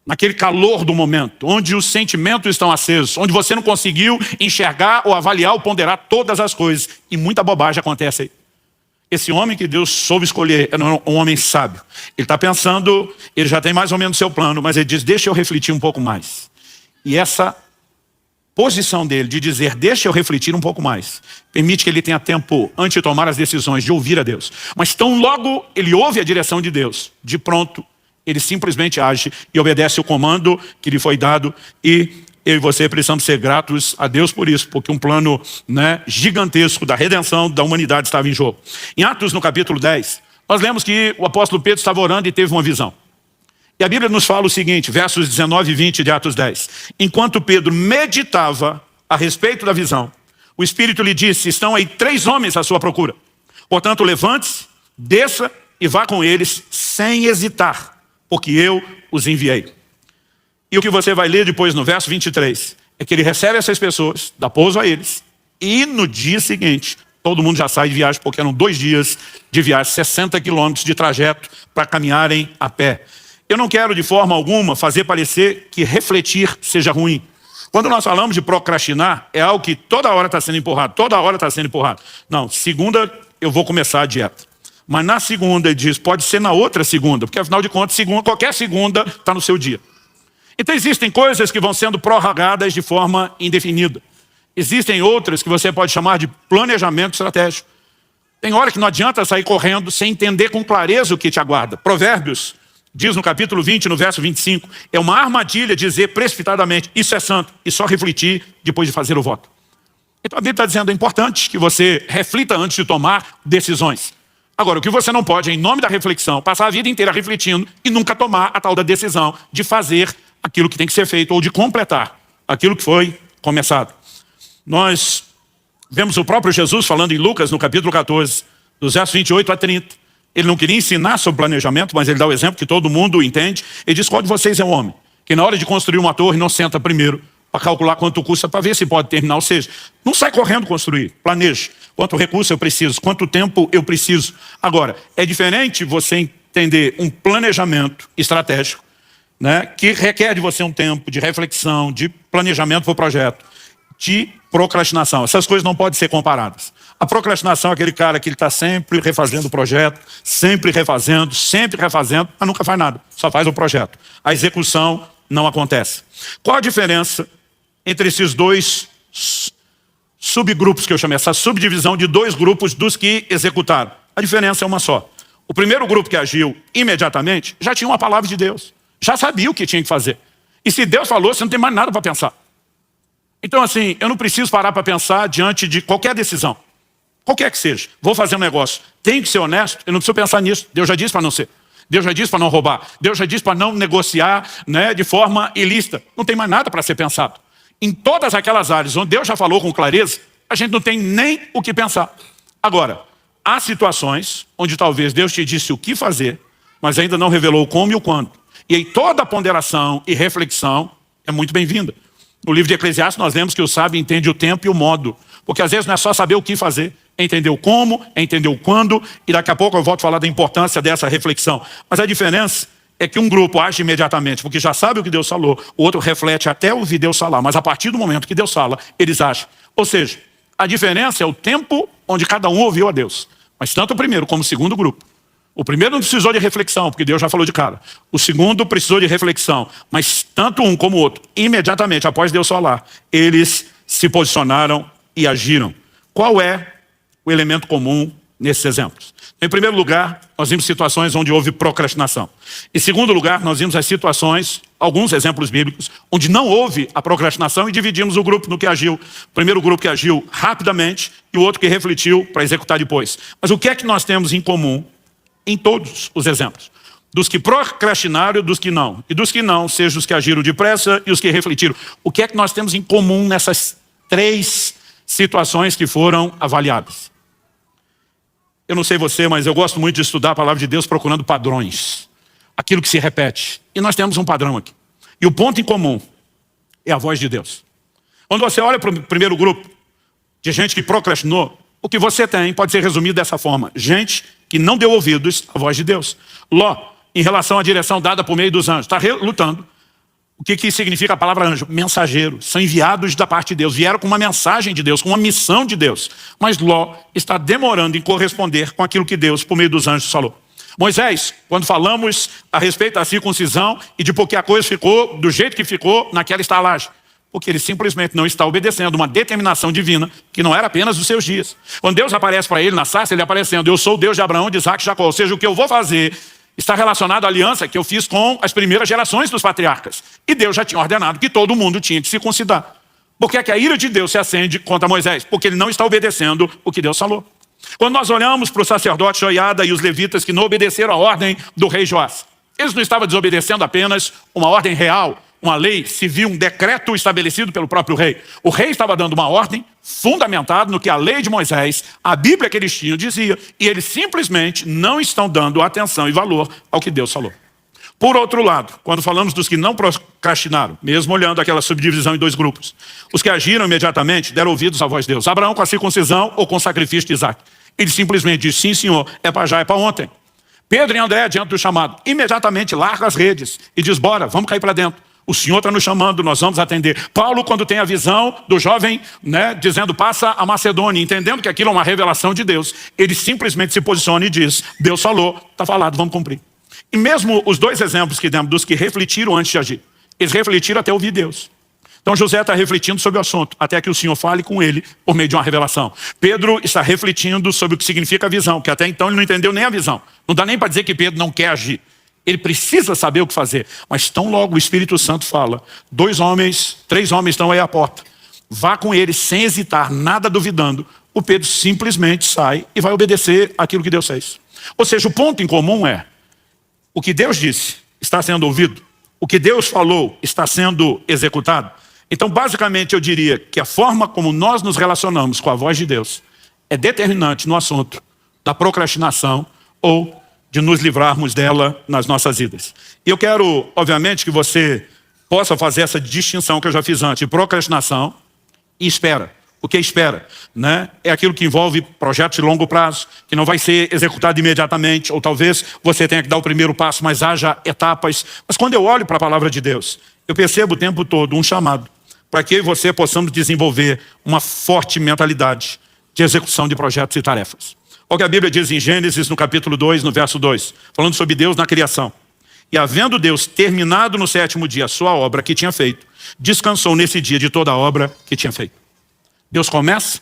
naquele calor do momento, onde os sentimentos estão acesos, onde você não conseguiu enxergar ou avaliar ou ponderar todas as coisas, e muita bobagem acontece aí. Esse homem que Deus soube escolher é um homem sábio. Ele está pensando, ele já tem mais ou menos seu plano, mas ele diz, deixa eu refletir um pouco mais. E essa posição dele de dizer, deixa eu refletir um pouco mais, permite que ele tenha tempo, antes de tomar as decisões, de ouvir a Deus. Mas tão logo ele ouve a direção de Deus, de pronto, ele simplesmente age e obedece o comando que lhe foi dado. E eu e você precisamos ser gratos a Deus por isso, porque um plano gigantesco da redenção da humanidade estava em jogo. Em Atos, no capítulo 10, nós lemos que o apóstolo Pedro estava orando e teve uma visão. E a Bíblia nos fala o seguinte, versos 19 e 20 de Atos 10. Enquanto Pedro meditava a respeito da visão, o Espírito lhe disse, estão aí 3 homens à sua procura. Portanto, levante-se, desça e vá com eles sem hesitar, porque eu os enviei. E o que você vai ler depois no verso 23, é que ele recebe essas pessoas, dá pouso a eles, e no dia seguinte, todo mundo já sai de viagem, porque eram 2 dias de viagem, 60 quilômetros de trajeto para caminharem a pé. Eu não quero de forma alguma fazer parecer que refletir seja ruim. Quando nós falamos de procrastinar, é algo que toda hora está sendo empurrado, toda hora está sendo empurrado. Não, segunda eu vou começar a dieta. Mas na segunda ele diz, pode ser na outra segunda, porque afinal de contas, qualquer segunda está no seu dia. Então existem coisas que vão sendo prorrogadas de forma indefinida. Existem outras que você pode chamar de planejamento estratégico. Tem hora que não adianta sair correndo sem entender com clareza o que te aguarda. Provérbios diz no capítulo 20, no verso 25, é uma armadilha dizer precipitadamente, isso é santo, e só refletir depois de fazer o voto. Então a Bíblia está dizendo, é importante que você reflita antes de tomar decisões. Agora, o que você não pode, em nome da reflexão, passar a vida inteira refletindo e nunca tomar a tal da decisão de fazer aquilo que tem que ser feito ou de completar aquilo que foi começado. Nós vemos o próprio Jesus falando em Lucas, no capítulo 14, dos versos 28 a 30. Ele não queria ensinar sobre planejamento, mas ele dá o exemplo que todo mundo entende. Ele diz, qual de vocês é o homem? Que na hora de construir uma torre não senta primeiro para calcular quanto custa para ver se pode terminar. Ou seja, não sai correndo construir, planeje. Quanto recurso eu preciso, quanto tempo eu preciso. Agora, é diferente você entender um planejamento estratégico, né, que requer de você um tempo de reflexão, de planejamento para o projeto, de procrastinação. Essas coisas não podem ser comparadas. A procrastinação é aquele cara que ele está sempre refazendo o projeto, sempre refazendo, mas nunca faz nada, só faz o projeto. A execução não acontece. Qual a diferença entre esses dois subgrupos que eu chamei, essa subdivisão de 2 grupos dos que executaram? A diferença é uma só. O primeiro grupo que agiu imediatamente já tinha uma palavra de Deus, já sabia o que tinha que fazer. E se Deus falou, você não tem mais nada para pensar. Então assim, eu não preciso parar para pensar diante de qualquer decisão. Qualquer que seja, vou fazer um negócio, tenho que ser honesto, eu não preciso pensar nisso, Deus já disse para não ser. Deus já disse para não roubar, Deus já disse para não negociar, né, de forma ilícita. Não tem mais nada para ser pensado. Em todas aquelas áreas onde Deus já falou com clareza, a gente não tem nem o que pensar. Agora, há situações onde talvez Deus te disse o que fazer, mas ainda não revelou o como e o quando. E aí toda a ponderação e reflexão é muito bem-vinda. No livro de Eclesiastes nós vemos que o sábio entende o tempo e o modo. Porque às vezes não é só saber o que fazer, é entender o como, é entender o quando, e daqui a pouco eu volto a falar da importância dessa reflexão. Mas a diferença é que um grupo age imediatamente, porque já sabe o que Deus falou, o outro reflete até ouvir Deus falar, mas a partir do momento que Deus fala, eles agem. Ou seja, a diferença é o tempo onde cada um ouviu a Deus. Mas tanto o primeiro como o segundo grupo. O primeiro não precisou de reflexão, porque Deus já falou de cara. O segundo precisou de reflexão, mas tanto um como o outro, imediatamente após Deus falar, eles se posicionaram e agiram. Qual é o elemento comum nesses exemplos? Em primeiro lugar, nós vimos situações onde houve procrastinação. Em segundo lugar, nós vimos as situações, alguns exemplos bíblicos, onde não houve a procrastinação e dividimos o grupo no que agiu. O primeiro grupo que agiu rapidamente e o outro que refletiu para executar depois. Mas o que é que nós temos em comum em todos os exemplos? Dos que procrastinaram e dos que não. E dos que não, seja os que agiram depressa e os que refletiram. O que é que nós temos em comum nessas 3 situações que foram avaliadas? Eu não sei você, mas eu gosto muito de estudar a palavra de Deus procurando padrões. Aquilo que se repete. E nós temos um padrão aqui. E o ponto em comum é a voz de Deus. Quando você olha para o primeiro grupo de gente que procrastinou, o que você tem pode ser resumido dessa forma. Gente que não deu ouvidos à voz de Deus. Ló, em relação à direção dada por meio dos anjos, está lutando. O que significa a palavra anjo? Mensageiro. São enviados da parte de Deus. Vieram com uma mensagem de Deus, com uma missão de Deus. Mas Ló está demorando em corresponder com aquilo que Deus, por meio dos anjos, falou. Moisés, quando falamos a respeito da circuncisão e de por que a coisa ficou do jeito que ficou naquela estalagem. Porque ele simplesmente não está obedecendo uma determinação divina que não era apenas dos seus dias. Quando Deus aparece para ele na sarça, ele aparecendo, eu sou o Deus de Abraão, de Isaac e Jacó. Ou seja, o que eu vou fazer está relacionado à aliança que eu fiz com as primeiras gerações dos patriarcas. E Deus já tinha ordenado que todo mundo tinha que circuncidar. Por que é que a ira de Deus se acende contra Moisés? Porque ele não está obedecendo o que Deus falou. Quando nós olhamos para o sacerdote Joiada e os levitas que não obedeceram a ordem do rei Joás, eles não estavam desobedecendo apenas uma ordem real, uma lei civil, um decreto estabelecido pelo próprio rei. O rei estava dando uma ordem fundamentada no que a lei de Moisés, a Bíblia que eles tinham, dizia. E eles simplesmente não estão dando atenção e valor ao que Deus falou. Por outro lado, quando falamos dos que não procrastinaram, mesmo olhando aquela subdivisão em dois grupos, os que agiram imediatamente deram ouvidos à voz de Deus. Abraão com a circuncisão ou com o sacrifício de Isaac. Ele simplesmente disse, sim senhor, é para já, é para ontem. Pedro e André, diante do chamado, imediatamente larga as redes e diz, bora, vamos cair para dentro. O Senhor está nos chamando, nós vamos atender. Paulo, quando tem a visão do jovem, dizendo, passa a Macedônia, entendendo que aquilo é uma revelação de Deus, ele simplesmente se posiciona e diz, Deus falou, está falado, vamos cumprir. E mesmo os dois exemplos que demos dos que refletiram antes de agir, eles refletiram até ouvir Deus. Então José está refletindo sobre o assunto, até que o Senhor fale com ele por meio de uma revelação. Pedro está refletindo sobre o que significa a visão, que até então ele não entendeu nem a visão. Não dá nem para dizer que Pedro não quer agir. Ele precisa saber o que fazer. Mas tão logo o Espírito Santo fala, 3 homens estão aí à porta. Vá com eles sem hesitar, nada duvidando. O Pedro simplesmente sai e vai obedecer aquilo que Deus fez. Ou seja, o ponto em comum é, o que Deus disse está sendo ouvido, o que Deus falou está sendo executado. Então, basicamente, eu diria que a forma como nós nos relacionamos com a voz de Deus é determinante no assunto da procrastinação ou de nos livrarmos dela nas nossas vidas. E eu quero, obviamente, que você possa fazer essa distinção que eu já fiz antes, de procrastinação e espera. O que é espera? É aquilo que envolve projetos de longo prazo, que não vai ser executado imediatamente, ou talvez você tenha que dar o primeiro passo, mas haja etapas. Mas quando eu olho para a palavra de Deus, eu percebo o tempo todo um chamado para que eu e você possamos desenvolver uma forte mentalidade de execução de projetos e tarefas. Olha o que a Bíblia diz em Gênesis, no capítulo 2, no verso 2, falando sobre Deus na criação. E havendo Deus terminado no 7º dia a sua obra que tinha feito, descansou nesse dia de toda a obra que tinha feito. Deus começa.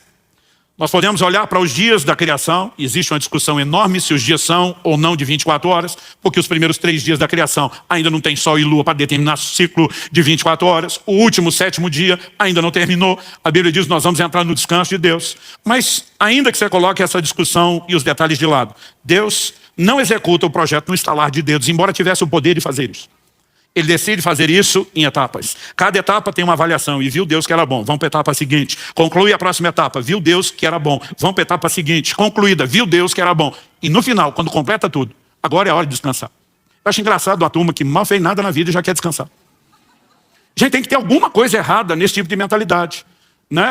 Nós podemos olhar para os dias da criação, existe uma discussão enorme se os dias são ou não de 24 horas, porque os primeiros 3 dias da criação ainda não tem sol e lua para determinar o ciclo de 24 horas, o último, 7º dia, ainda não terminou. A Bíblia diz que nós vamos entrar no descanso de Deus. Mas ainda que você coloque essa discussão e os detalhes de lado, Deus não executa o projeto no estalar de dedos, embora tivesse o poder de fazer isso. Ele decide fazer isso em etapas. Cada etapa tem uma avaliação. E viu Deus que era bom, vamos para a etapa seguinte. Conclui a próxima etapa. Viu Deus que era bom, vamos para a etapa seguinte. Concluída, viu Deus que era bom. E no final, quando completa tudo, agora é a hora de descansar. Eu acho engraçado uma turma que mal fez nada na vida e já quer descansar. A gente tem que ter alguma coisa errada nesse tipo de mentalidade.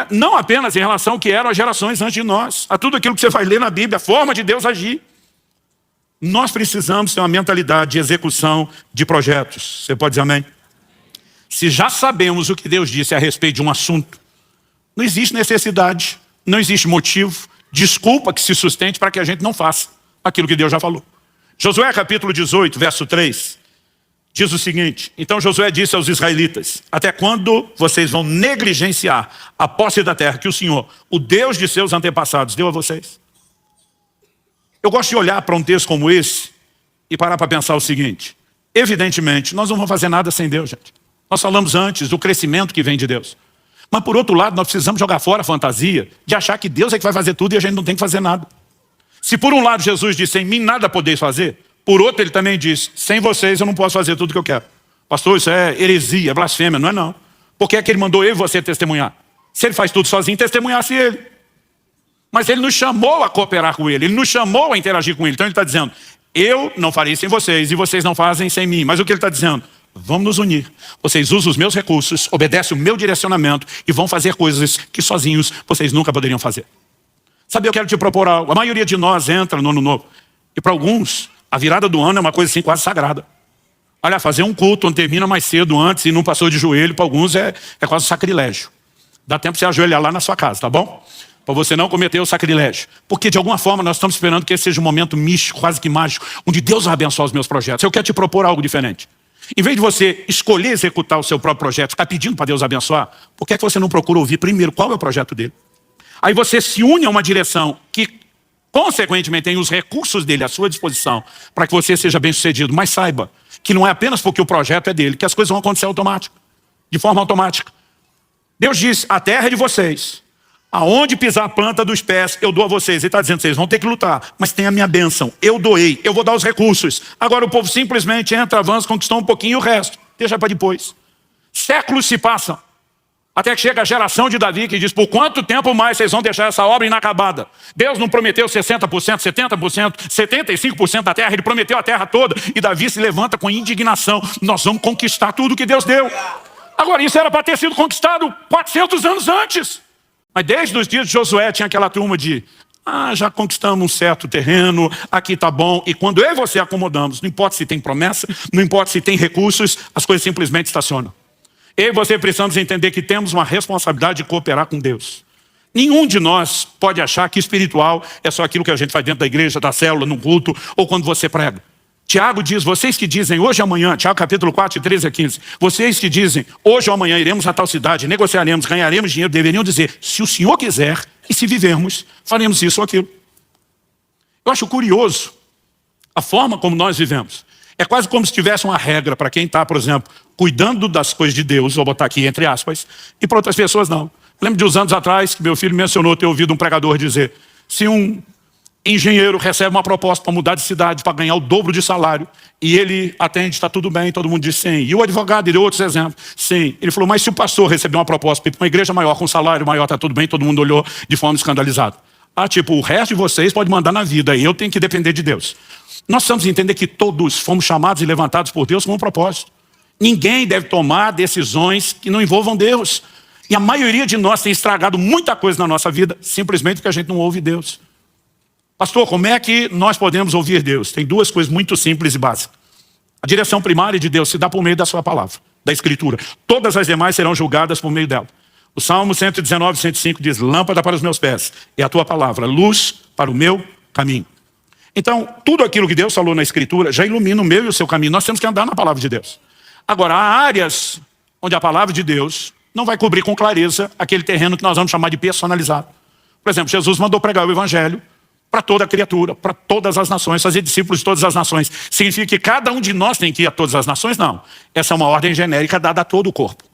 Não apenas em relação ao que eram as gerações antes de nós. A tudo aquilo que você vai ler na Bíblia, a forma de Deus agir. Nós precisamos ter uma mentalidade de execução de projetos. Você pode dizer amém? Se já sabemos o que Deus disse a respeito de um assunto, não existe necessidade, não existe motivo, desculpa que se sustente para que a gente não faça aquilo que Deus já falou. Josué capítulo 18, verso 3, diz o seguinte, então Josué disse aos israelitas, até quando vocês vão negligenciar a posse da terra que o Senhor, o Deus de seus antepassados, deu a vocês? Eu gosto de olhar para um texto como esse e parar para pensar o seguinte, evidentemente, nós não vamos fazer nada sem Deus, gente. Nós falamos antes do crescimento que vem de Deus. Mas por outro lado, nós precisamos jogar fora a fantasia de achar que Deus é que vai fazer tudo e a gente não tem que fazer nada. Se por um lado Jesus disse, em mim nada podeis fazer, por outro ele também diz, sem vocês eu não posso fazer tudo o que eu quero. Pastor, isso é heresia, é blasfêmia, não é não. Por que é que ele mandou eu e você testemunhar? Se ele faz tudo sozinho, testemunhasse ele. Mas ele nos chamou a cooperar com ele, ele nos chamou a interagir com ele. Então ele está dizendo, eu não farei sem vocês e vocês não fazem sem mim. Mas o que ele está dizendo? Vamos nos unir. Vocês usam os meus recursos, obedecem o meu direcionamento e vão fazer coisas que sozinhos vocês nunca poderiam fazer. Sabe, eu quero te propor algo. A maioria de nós entra no ano novo. E para alguns, a virada do ano é uma coisa assim quase sagrada. Olha, fazer um culto onde termina mais cedo antes e não passou de joelho, para alguns é quase um sacrilégio. Dá tempo de você ajoelhar lá na sua casa, tá bom? Para você não cometer o sacrilégio. Porque de alguma forma nós estamos esperando que esse seja um momento místico, quase que mágico, onde Deus vai abençoar os meus projetos. Eu quero te propor algo diferente. Em vez de você escolher executar o seu próprio projeto, ficar pedindo para Deus abençoar, por que é que você não procura ouvir primeiro qual é o projeto dele? Aí você se une a uma direção que, consequentemente, tem os recursos dele à sua disposição para que você seja bem sucedido. Mas saiba que não é apenas porque o projeto é dele, que as coisas vão acontecer de forma automática. Deus diz, a terra é de vocês. Aonde pisar a planta dos pés, eu dou a vocês. Ele está dizendo, vocês vão ter que lutar, mas tem a minha bênção. Eu doei, eu vou dar os recursos. Agora o povo simplesmente entra, avança, conquistou um pouquinho e o resto deixa para depois. Séculos se passam. Até que chega a geração de Davi que diz, por quanto tempo mais vocês vão deixar essa obra inacabada? Deus não prometeu 60%, 70%, 75% da terra, ele prometeu a terra toda. E Davi se levanta com indignação. Nós vamos conquistar tudo que Deus deu. Agora, isso era para ter sido conquistado 400 anos antes. Mas desde os dias de Josué tinha aquela turma de, já conquistamos um certo terreno, aqui tá bom. E quando eu e você acomodamos, não importa se tem promessa, não importa se tem recursos, as coisas simplesmente estacionam. Eu e você precisamos entender que temos uma responsabilidade de cooperar com Deus. Nenhum de nós pode achar que espiritual é só aquilo que a gente faz dentro da igreja, da célula, no culto, ou quando você prega. Tiago diz, vocês que dizem hoje ou amanhã, Tiago capítulo 4, 13 a 15, vocês que dizem hoje ou amanhã iremos a tal cidade, negociaremos, ganharemos dinheiro, deveriam dizer, se o Senhor quiser e se vivermos, faremos isso ou aquilo. Eu acho curioso a forma como nós vivemos. É quase como se tivesse uma regra para quem está, por exemplo, cuidando das coisas de Deus, vou botar aqui entre aspas, e para outras pessoas não. Lembro de uns anos atrás que meu filho mencionou ter ouvido um pregador dizer, se um engenheiro recebe uma proposta para mudar de cidade, para ganhar o dobro de salário, e ele atende, está tudo bem, todo mundo diz sim. E o advogado, ele deu outros exemplos, sim. Ele falou, mas se o pastor receber uma proposta para ir para uma igreja maior, com salário maior, está tudo bem, todo mundo olhou de forma escandalizada. Tipo, o resto de vocês pode mandar na vida, e eu tenho que depender de Deus. Nós precisamos entender que todos fomos chamados e levantados por Deus com um propósito. Ninguém deve tomar decisões que não envolvam Deus. E a maioria de nós tem estragado muita coisa na nossa vida, simplesmente porque a gente não ouve Deus. Pastor, como é que nós podemos ouvir Deus? Tem duas coisas muito simples e básicas. A direção primária de Deus se dá por meio da sua palavra, da Escritura. Todas as demais serão julgadas por meio dela. O Salmo 119, 105 diz, lâmpada para os meus pés é a tua palavra, luz para o meu caminho. Então, tudo aquilo que Deus falou na Escritura já ilumina o meu e o seu caminho. Nós temos que andar na palavra de Deus. Agora, há áreas onde a palavra de Deus não vai cobrir com clareza aquele terreno que nós vamos chamar de personalizado. Por exemplo, Jesus mandou pregar o Evangelho para toda criatura, para todas as nações, fazer discípulos de todas as nações. Significa que cada um de nós tem que ir a todas as nações? Não. Essa é uma ordem genérica dada a todo o corpo.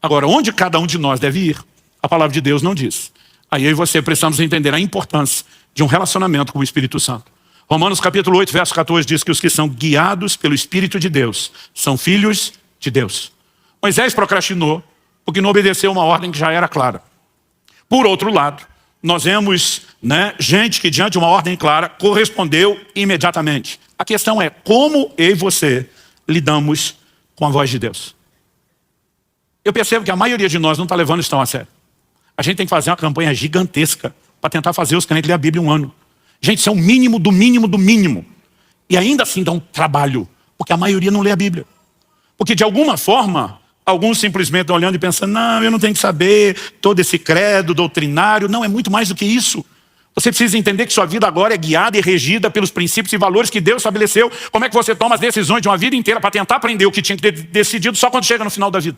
Agora, onde cada um de nós deve ir, a palavra de Deus não diz. Aí eu e você precisamos entender a importância de um relacionamento com o Espírito Santo. Romanos capítulo 8, verso 14 diz que os que são guiados pelo Espírito de Deus são filhos de Deus. Moisés procrastinou porque não obedeceu uma ordem que já era clara. Por outro lado, nós vemos gente que diante de uma ordem clara correspondeu imediatamente. A questão é como eu e você lidamos com a voz de Deus. Eu percebo que a maioria de nós não está levando isso tão a sério. A gente tem que fazer uma campanha gigantesca para tentar fazer os crentes ler a Bíblia em um ano. Gente, isso é o mínimo do mínimo do mínimo. E ainda assim dá um trabalho, porque a maioria não lê a Bíblia. Porque de alguma forma, alguns simplesmente estão olhando e pensando, não, eu não tenho que saber todo esse credo doutrinário. Não, é muito mais do que isso. Você precisa entender que sua vida agora é guiada e regida pelos princípios e valores que Deus estabeleceu. Como é que você toma as decisões de uma vida inteira para tentar aprender o que tinha que ter decidido só quando chega no final da vida?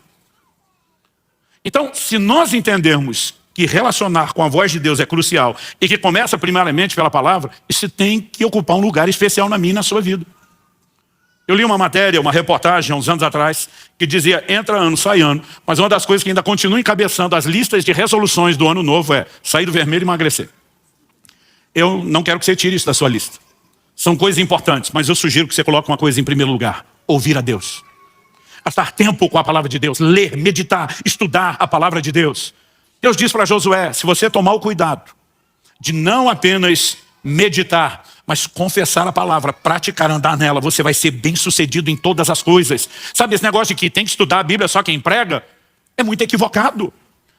Então, se nós entendermos que relacionar com a voz de Deus é crucial e que começa primeiramente pela palavra, isso tem que ocupar um lugar especial na minha e na sua vida. Eu li uma matéria, uma reportagem há uns anos atrás, que dizia, entra ano, sai ano, mas uma das coisas que ainda continua encabeçando as listas de resoluções do ano novo é sair do vermelho e emagrecer. Eu não quero que você tire isso da sua lista. São coisas importantes, mas eu sugiro que você coloque uma coisa em primeiro lugar, ouvir a Deus. Gastar tempo com a palavra de Deus, ler, meditar, estudar a palavra de Deus. Deus diz para Josué, se você tomar o cuidado de não apenas meditar, mas confessar a palavra, praticar, andar nela, você vai ser bem sucedido em todas as coisas. Sabe esse negócio de que tem que estudar a Bíblia só quem prega? É muito equivocado.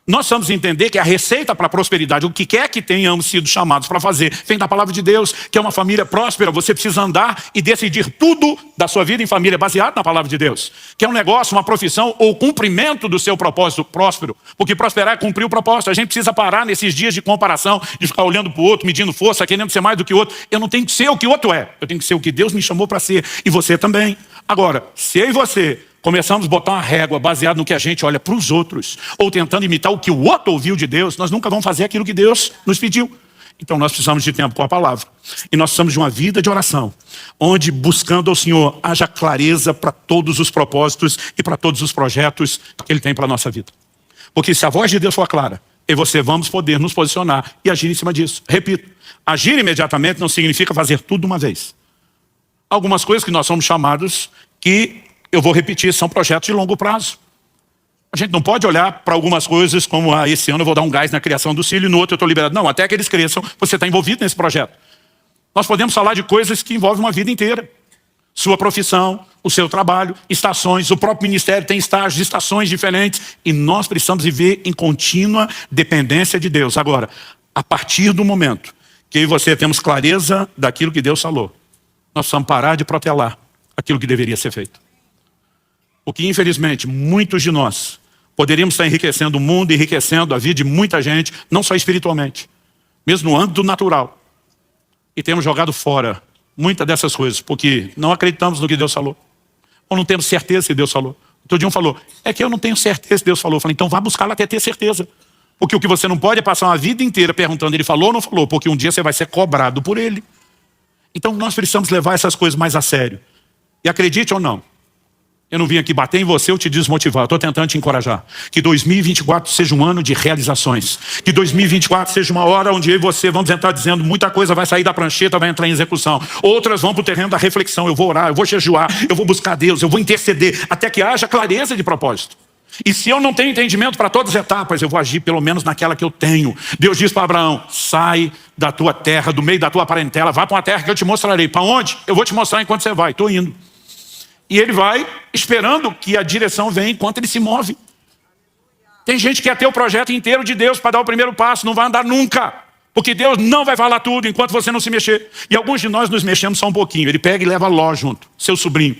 Nós precisamos entender que a receita para a prosperidade, o que quer que tenhamos sido chamados para fazer, vem da palavra de Deus, que é uma família próspera. Você precisa andar e decidir tudo da sua vida em família baseado na palavra de Deus. Que é um negócio, uma profissão ou cumprimento do seu propósito próspero. Porque prosperar é cumprir o propósito. A gente precisa parar nesses dias de comparação, de ficar olhando para o outro, medindo força, querendo ser mais do que o outro. Eu não tenho que ser o que o outro é. Eu tenho que ser o que Deus me chamou para ser. E você também. Agora, se eu e você começamos a botar uma régua baseada no que a gente olha para os outros, ou tentando imitar o que o outro ouviu de Deus, nós nunca vamos fazer aquilo que Deus nos pediu. Então nós precisamos de tempo com a palavra. E nós precisamos de uma vida de oração, onde buscando ao Senhor haja clareza para todos os propósitos e para todos os projetos que Ele tem para a nossa vida. Porque se a voz de Deus for clara, eu e você vamos poder nos posicionar e agir em cima disso. Repito, agir imediatamente não significa fazer tudo de uma vez. Algumas coisas que nós somos chamados que eu vou repetir, são projetos de longo prazo. A gente não pode olhar para algumas coisas como, esse ano eu vou dar um gás na criação do filho e no outro eu estou liberado. Não, até que eles cresçam, você está envolvido nesse projeto. Nós podemos falar de coisas que envolvem uma vida inteira. Sua profissão, o seu trabalho, estações, o próprio ministério tem estágios, estações diferentes. E nós precisamos viver em contínua dependência de Deus. Agora, a partir do momento que eu e você temos clareza daquilo que Deus falou, nós precisamos parar de protelar aquilo que deveria ser feito. Porque, infelizmente, muitos de nós poderíamos estar enriquecendo o mundo, enriquecendo a vida de muita gente, não só espiritualmente, mesmo no âmbito natural. E temos jogado fora muitas dessas coisas, porque não acreditamos no que Deus falou. Ou não temos certeza que Deus falou. Outro dia um falou, é que eu não tenho certeza que Deus falou. Eu falei, então vá buscar lá até ter certeza. Porque o que você não pode é passar uma vida inteira perguntando, ele falou ou não falou, porque um dia você vai ser cobrado por ele. Então nós precisamos levar essas coisas mais a sério. E acredite ou não, eu não vim aqui bater em você ou te desmotivar, eu estou tentando te encorajar. Que 2024 seja um ano de realizações. Que 2024 seja uma hora onde eu e você vamos entrar dizendo muita coisa vai sair da prancheta, vai entrar em execução. Outras vão para o terreno da reflexão, eu vou orar, eu vou jejuar, eu vou buscar Deus, eu vou interceder, até que haja clareza de propósito. E se eu não tenho entendimento para todas as etapas, eu vou agir pelo menos naquela que eu tenho. Deus diz para Abraão, sai da tua terra, do meio da tua parentela, vai para uma terra que eu te mostrarei. Para onde? Eu vou te mostrar enquanto você vai, estou indo. E ele vai esperando que a direção venha enquanto ele se move. Tem gente que quer ter o projeto inteiro de Deus para dar o primeiro passo, não vai andar nunca. Porque Deus não vai falar tudo enquanto você não se mexer. E alguns de nós nos mexemos só um pouquinho. Ele pega e leva Ló junto, seu sobrinho.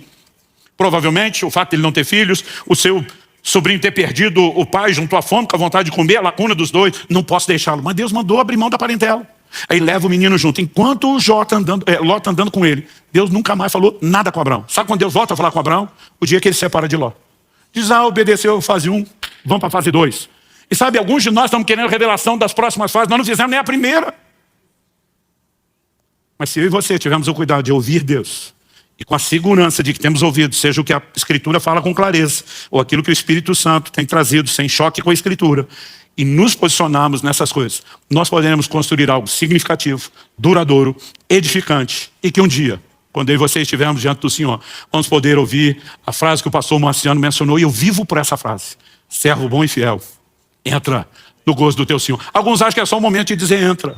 Provavelmente, o fato de ele não ter filhos, o seu sobrinho ter perdido o pai junto à fome, com a vontade de comer, a lacuna dos dois, não posso deixá-lo. Mas Deus mandou abrir mão da parentela. Aí leva o menino junto. Enquanto o Ló está andando com ele, Deus nunca mais falou nada com Abraão. Sabe quando Deus volta a falar com Abraão? O dia que ele se separa de Ló. Diz, obedeceu fase 1, vamos para a fase 2. E sabe, alguns de nós estamos querendo revelação das próximas fases, nós não fizemos nem a primeira. Mas se eu e você tivermos o cuidado de ouvir Deus, e com a segurança de que temos ouvido, seja o que a Escritura fala com clareza, ou aquilo que o Espírito Santo tem trazido, sem choque com a Escritura, e nos posicionarmos nessas coisas, nós poderemos construir algo significativo, duradouro, edificante, e que um dia, quando eu e você estivermos diante do Senhor, vamos poder ouvir a frase que o pastor Marciano mencionou, e eu vivo por essa frase: servo bom e fiel, entra no gozo do teu Senhor. Alguns acham que é só um momento de dizer entra.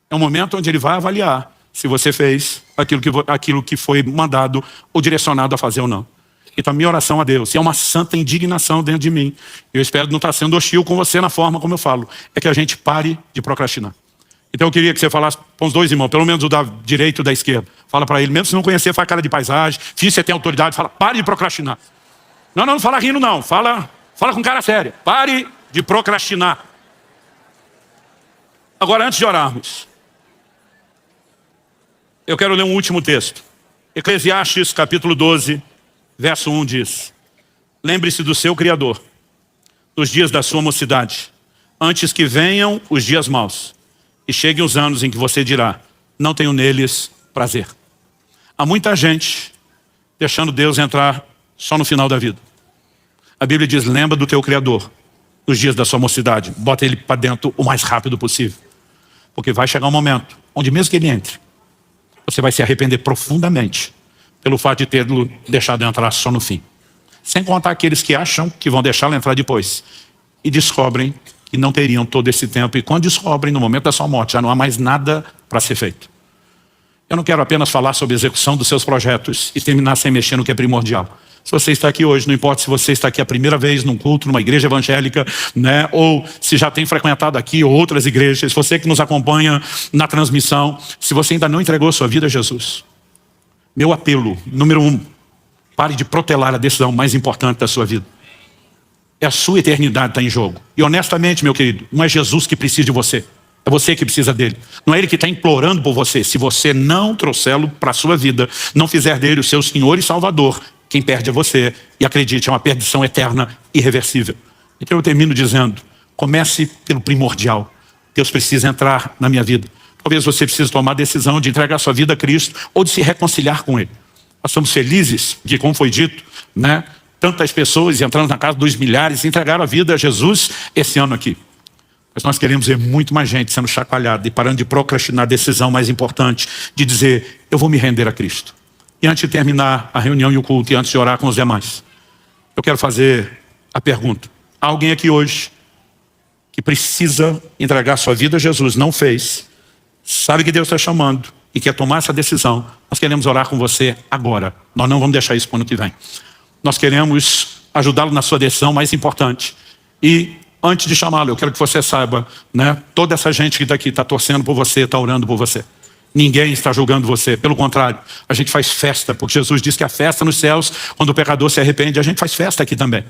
É um momento onde ele vai avaliar se você fez aquilo que foi mandado ou direcionado a fazer ou não. Então a minha oração a Deus, e é uma santa indignação dentro de mim, eu espero não estar sendo hostil com você na forma como eu falo, é que a gente pare de procrastinar. Então eu queria que você falasse com os dois irmãos, pelo menos o da direita e o da esquerda. Fala para ele, mesmo se não conhecer, faz cara de paisagem, finge que você tem autoridade, fala, pare de procrastinar. Não fala rindo não, fala com cara séria, pare de procrastinar. Agora, antes de orarmos, eu quero ler um último texto. Eclesiastes capítulo 12, verso 1 diz: lembre-se do seu Criador, dos dias da sua mocidade, antes que venham os dias maus, e cheguem os anos em que você dirá, não tenho neles prazer. Há muita gente deixando Deus entrar só no final da vida. A Bíblia diz, lembra do teu Criador, nos dias da sua mocidade, bota ele para dentro o mais rápido possível. Porque vai chegar um momento, onde mesmo que ele entre, você vai se arrepender profundamente pelo fato de tê-lo deixado entrar só no fim. Sem contar aqueles que acham que vão deixá-lo entrar depois. E descobrem que não teriam todo esse tempo. E quando descobrem, no momento da sua morte, já não há mais nada para ser feito. Eu não quero apenas falar sobre a execução dos seus projetos e terminar sem mexer no que é primordial. Se você está aqui hoje, não importa se você está aqui a primeira vez num culto, numa igreja evangélica, né, ou se já tem frequentado aqui ou outras igrejas, você que nos acompanha na transmissão, se você ainda não entregou sua vida a Jesus, meu apelo, número 1, pare de protelar a decisão mais importante da sua vida. É a sua eternidade que está em jogo. E honestamente, meu querido, não é Jesus que precisa de você. É você que precisa dele. Não é ele que está implorando por você. Se você não trouxê-lo para a sua vida, não fizer dele o seu Senhor e Salvador, quem perde é você. E acredite, é uma perdição eterna, irreversível. Então eu termino dizendo, comece pelo primordial. Deus precisa entrar na minha vida. Talvez você precise tomar a decisão de entregar sua vida a Cristo ou de se reconciliar com Ele. Nós somos felizes que, como foi dito, né, tantas pessoas entrando na casa dos milhares entregaram a vida a Jesus esse ano aqui. Mas nós queremos ver muito mais gente sendo chacoalhada e parando de procrastinar a decisão mais importante de dizer, eu vou me render a Cristo. E antes de terminar a reunião e o culto e antes de orar com os demais, eu quero fazer a pergunta. Há alguém aqui hoje que precisa entregar sua vida a Jesus, não fez, sabe que Deus está chamando e quer tomar essa decisão. Nós queremos orar com você agora. Nós não vamos deixar isso para o ano que vem. Nós queremos ajudá-lo na sua decisão mais importante. E antes de chamá-lo, eu quero que você saiba, né, toda essa gente que está aqui está torcendo por você, está orando por você. Ninguém está julgando você, pelo contrário, a gente faz festa, porque Jesus diz que a festa nos céus, quando o pecador se arrepende, a gente faz festa aqui também.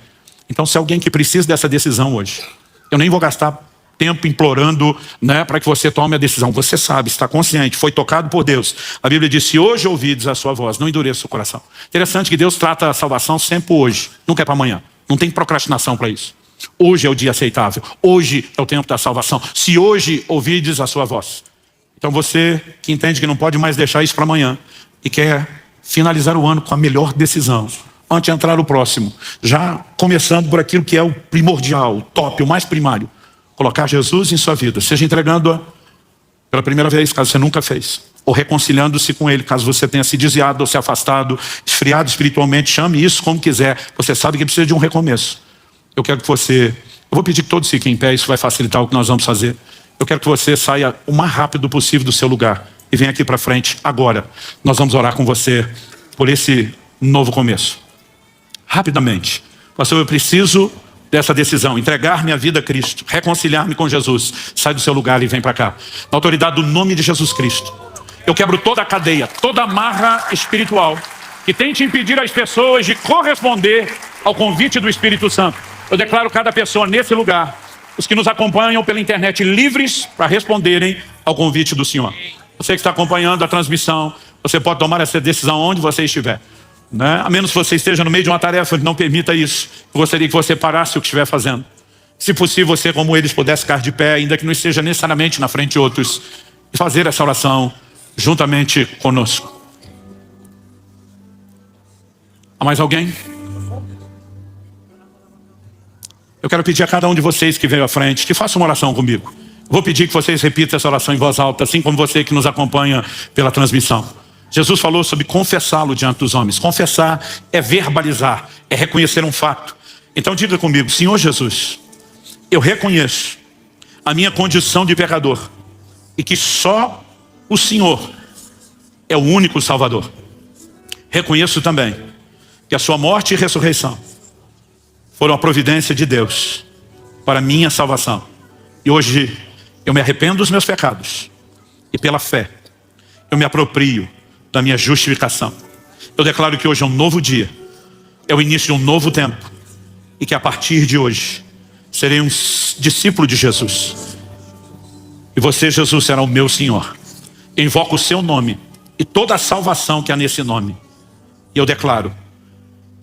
Então, se alguém que precisa dessa decisão hoje, eu nem vou gastar tempo implorando, né, para que você tome a decisão. Você sabe, está consciente, foi tocado por Deus. A Bíblia diz, se hoje ouvides a sua voz, não endureça o coração. Interessante que Deus trata a salvação sempre hoje, nunca é para amanhã. Não tem procrastinação para isso. Hoje é o dia aceitável, hoje é o tempo da salvação. Se hoje ouvides a sua voz. Então você que entende que não pode mais deixar isso para amanhã e quer finalizar o ano com a melhor decisão, antes de entrar no próximo, já começando por aquilo que é o primordial, o top, o mais primário, colocar Jesus em sua vida, seja entregando-a pela primeira vez, caso você nunca fez, ou reconciliando-se com Ele, caso você tenha se desviado ou se afastado, esfriado espiritualmente, chame isso como quiser, você sabe que precisa de um recomeço. Eu quero que você, eu vou pedir que todos fiquem em pé, isso vai facilitar o que nós vamos fazer. Eu quero que você saia o mais rápido possível do seu lugar e venha aqui para frente agora. Nós vamos orar com você por esse novo começo. Rapidamente. Pastor, eu preciso dessa decisão, entregar minha vida a Cristo, reconciliar-me com Jesus. Sai do seu lugar e vem para cá. Na autoridade do nome de Jesus Cristo, eu quebro toda a cadeia, toda a amarra espiritual que tente impedir as pessoas de corresponder ao convite do Espírito Santo. Eu declaro cada pessoa nesse lugar, os que nos acompanham pela internet, livres para responderem ao convite do Senhor. Você que está acompanhando a transmissão, você pode tomar essa decisão onde você estiver, né? A menos que você esteja no meio de uma tarefa que não permita isso. Eu gostaria que você parasse o que estiver fazendo. Se possível, você, como eles, pudesse ficar de pé, ainda que não esteja necessariamente na frente de outros, e fazer essa oração juntamente conosco. Há mais alguém? Eu quero pedir a cada um de vocês que veio à frente, que faça uma oração comigo. Vou pedir que vocês repitam essa oração em voz alta, assim como você que nos acompanha pela transmissão. Jesus falou sobre confessá-lo diante dos homens. Confessar é verbalizar, é reconhecer um fato. Então diga comigo, Senhor Jesus, eu reconheço a minha condição de pecador e que só o Senhor é o único Salvador. Reconheço também que a sua morte e ressurreição foram a providência de Deus para minha salvação. E hoje eu me arrependo dos meus pecados e pela fé eu me aproprio da minha justificação. Eu declaro que hoje é um novo dia, é o início de um novo tempo e que a partir de hoje serei um discípulo de Jesus. E você, Jesus, será o meu Senhor. Eu invoco o seu nome e toda a salvação que há nesse nome. E eu declaro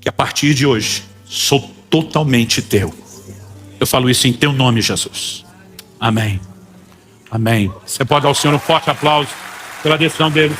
que a partir de hoje sou totalmente teu. Eu falo isso em teu nome, Jesus. Amém. Amém. Você pode dar ao Senhor um forte aplauso pela decisão dele.